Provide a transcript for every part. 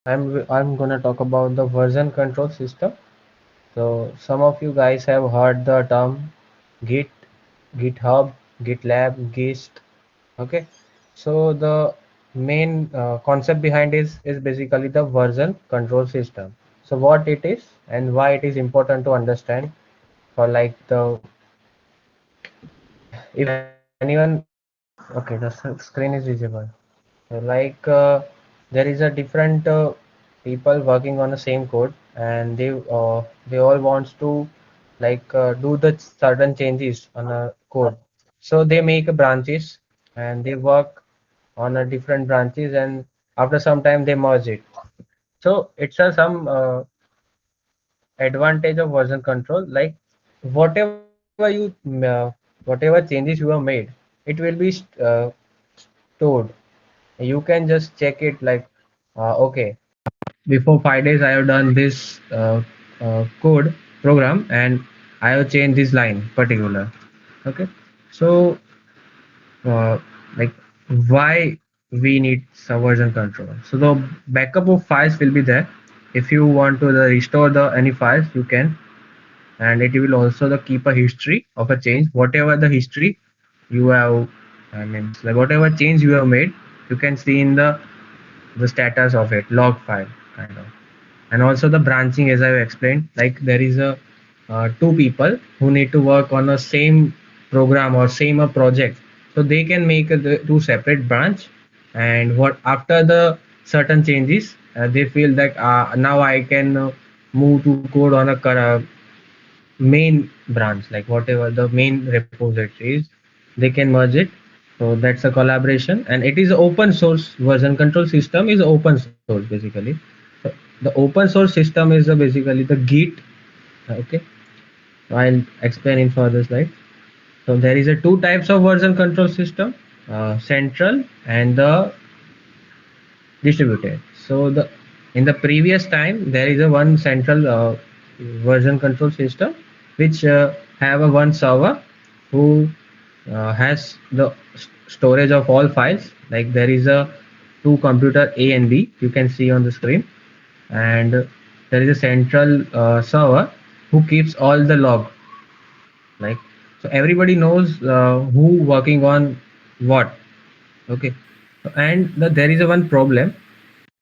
I'm gonna talk about the version control system. So some of you guys have heard the term Git, GitHub, GitLab, Gist. Okay, so the main concept behind is basically the version control system. So what it is and why it is important to understand for like the if anyone. Okay, the screen is visible. So like there is a different people working on the same code, and they all wants to like do the certain changes on a code. So they make branches and they work on a different branches, and after some time they merge it. So it's a some advantage of version control. Like whatever whatever changes you have made, it will be stored. You can just check it like okay, before 5 days I have done this code program, and I have changed this line particular. Okay, so uh, like why we need subversion control. So the backup of files will be there. If you want to restore the any files, you can, and it will also the keep a history of a change, whatever the history you have. I mean, like whatever change you have made, you can see in the status of it, log file kind of. And also the branching, as I explained, like there is a two people who need to work on a same program or same a project, so they can make the two separate branch. And what after the certain changes, they feel that now I can move to code on a main branch, like whatever the main repository is, they can merge it. So that's a collaboration, and it is open source. Version control system is open source basically. So the open source system is basically the Git. Okay, I'll explain in further slide. So there is a two types of version control system, central and the distributed. So the in the previous time there is a one central version control system which have a one server who has the storage of all files. Like there is a two computer A and B, you can see on the screen, and there is a central server who keeps all the log. Like so everybody knows who working on what. Okay, and there is a one problem.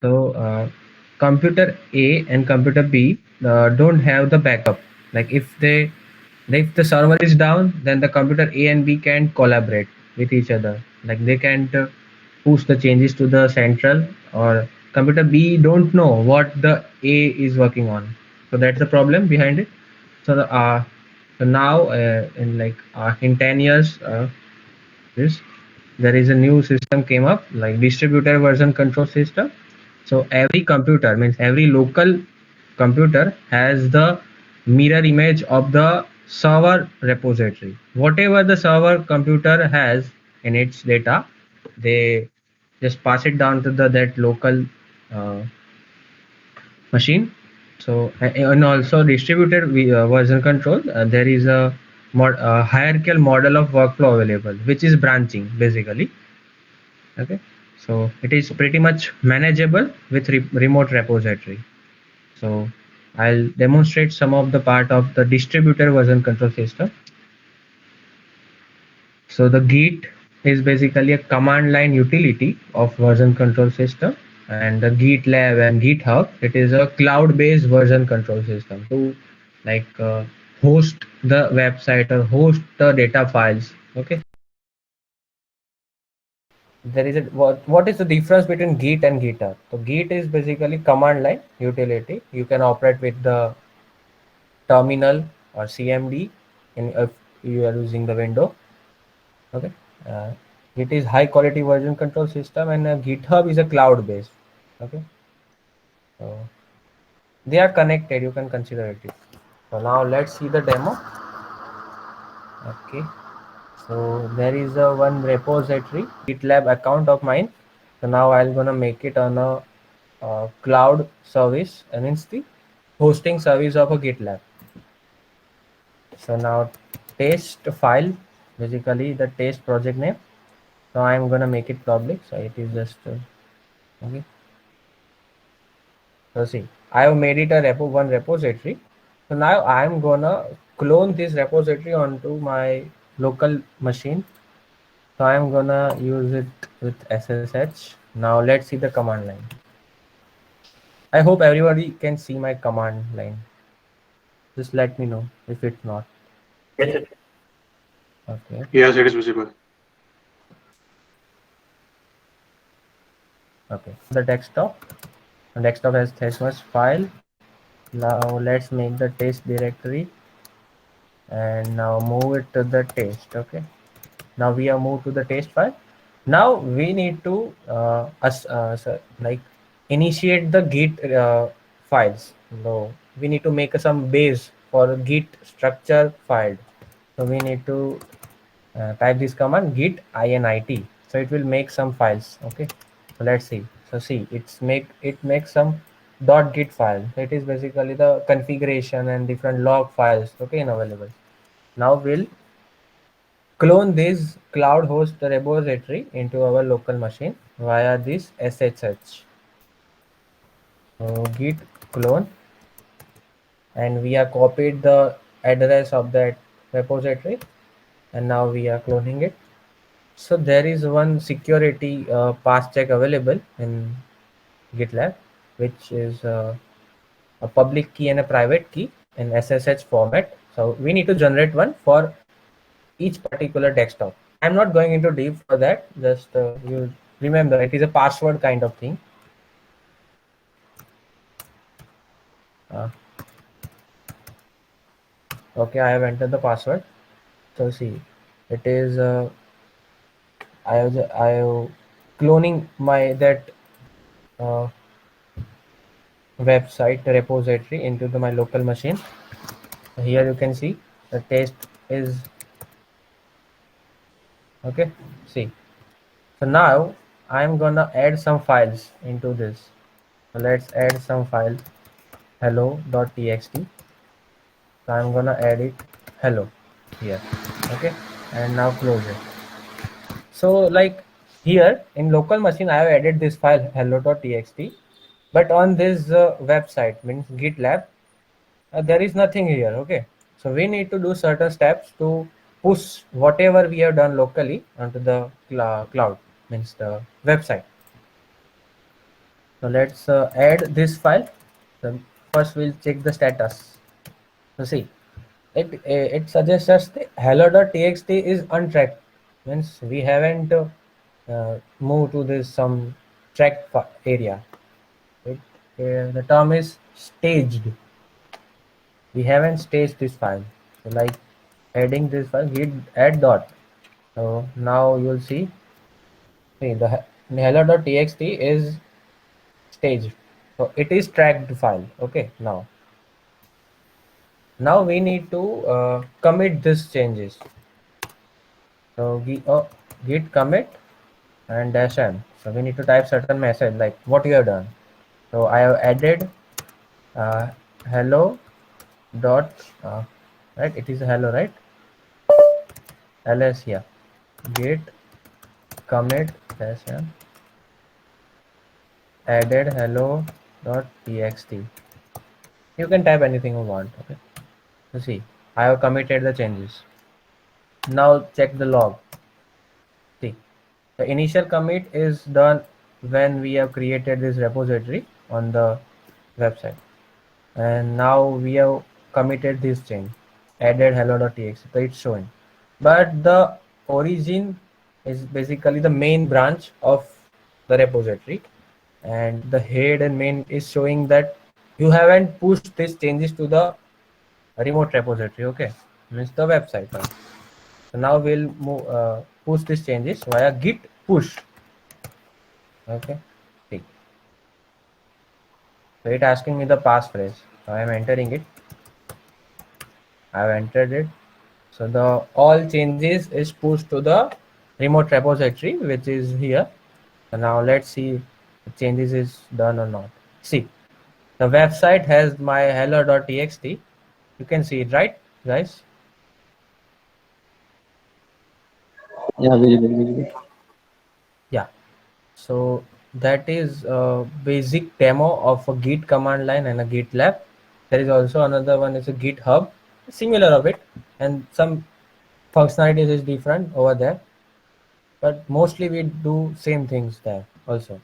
So computer A and computer B don't have the backup. Like if the server is down, then the computer A and B can collaborate with each other. Like they can't push the changes to the central, or computer B don't know what the A is working on. So that's the problem behind it. So so now in 10 years, this there is a new system came up like distributed version control system. So every computer, means every local computer, has the mirror image of the server repository. Whatever the server computer has in its data, they just pass it down to the that local uh, machine. So and also distributed version control, there is a hierarchical model of workflow available, which is branching basically. Okay, so it is pretty much manageable with remote repository. So I'll demonstrate some of the part of the distributed version control system. So the Git is basically a command line utility of version control system, and the GitLab and GitHub, it is a cloud-based version control system to like host the website or host the data files. Okay. There is a what is the difference between Git and GitHub? So Git is basically command line utility. You can operate with the terminal or CMD in if you are using the window. Okay, uh, it is high quality version control system, and GitHub is a cloud based. Okay, so they are connected, you can consider it. So now let's see the demo. Okay, so there is a one repository GitLab account of mine. So now I'm gonna make it on a cloud service, and it's the hosting service of a GitLab. So now test file, basically the test project name. So I'm gonna make it public. So it is just okay. So see, I have made it a one repository. So now I'm gonna clone this repository onto my local machine. So I'm gonna use it with SSH. Now let's see the command line. I hope everybody can see my command line. Just let me know if it's not. Yes, it- Okay. Yes, it is visible. Okay. The desktop. The desktop has this much file. Now let's make the test directory and now move it to the test. Okay. Now we have moved to the test file. Now we need to like initiate the git files. No, we need to make some base for git structure file. So we need to type this command git init. So it will make some files. Okay. So let's see. So see, it makes some .git file. So it is basically the configuration and different log files. Okay, in available. Now we'll clone this cloud host repository into our local machine via this SSH. So git clone, and we have copied the address of that repository, and now we are cloning it. So there is one security pass check available in GitLab, which is a public key and a private key in SSH format. So we need to generate one for each particular desktop. I'm not going into deep for that. Just you remember, it is a password kind of thing. Uh, okay, I have entered the password. So see, it is I have cloning my that uh, website repository into my local machine. Here you can see the test is okay. See, so now I'm gonna add some files into this. So let's add some file hello.txt. So I'm gonna add it hello here. Okay, and now close it. So like here in local machine I have added this file hello.txt, but on this website means GitLab there is nothing here. Okay, so we need to do certain steps to push whatever we have done locally onto the cloud means the website. So let's add this file. So first we'll check the status. So see, it suggests us the hello.txt is untracked, means we haven't moved to this some tracked area. The term is staged. We haven't staged this file. So like adding this file git add dot. So now you'll see the hello.txt is staged. So it is tracked file. Okay, now we need to commit these changes. So git commit and dash m. So we need to type certain message like what you have done. So I have added uh, hello dot right. It is hello, right? ls here. Git commit dash m added hello dot txt. You can type anything you want. Okay. So see, I have committed the changes. Now check the log. See, the initial commit is done when we have created this repository on the website, and now we have committed this change, added hello.txt. So it's showing, but the origin is basically the main branch of the repository, and the head and main is showing that you haven't pushed these changes to the remote repository. Okay, means the website one. So now we'll push these changes via git push. Okay, see. So it asking me the passphrase. So I am entering it. I have entered it. So the all changes is pushed to the remote repository, which is here. So now let's see the changes is done or not. See, the website has my hello.txt. You can see it, right, guys? yeah, very, very, very good. Yeah. So That is a basic demo of a Git command line and a GitLab. There is also another one is a GitHub, similar of it, and some functionalities is different over there, but mostly we do same things there also.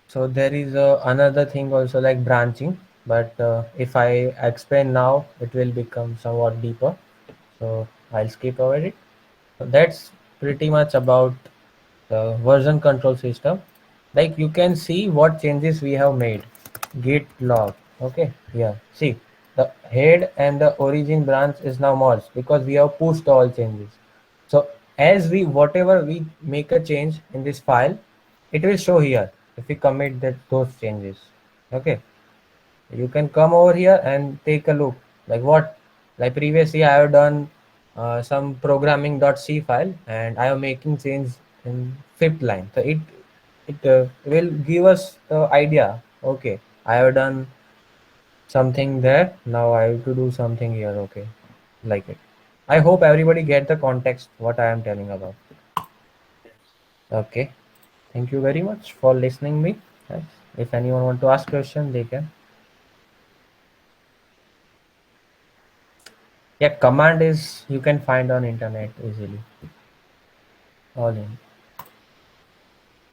So there is another thing also like branching, but if I explain now, it will become somewhat deeper. So I'll skip over it. So that's pretty much about the version control system. Like you can see what changes we have made. Git log. Okay, here. See, the head and the origin branch is now merged because we have pushed all changes. So as we whatever we make a change in this file, it will show here if we commit that those changes. Okay, you can come over here and take a look like what, like previously I have done some programming.c file and I am making change in fifth line, so it will give us the idea. Okay, I have done something there, now I have to do something here. Okay, like it. I hope everybody get the context what I am telling about. Okay, thank you very much for listening me. Yes. If anyone want to ask question, they can. Yeah, command is you can find on internet easily. All in.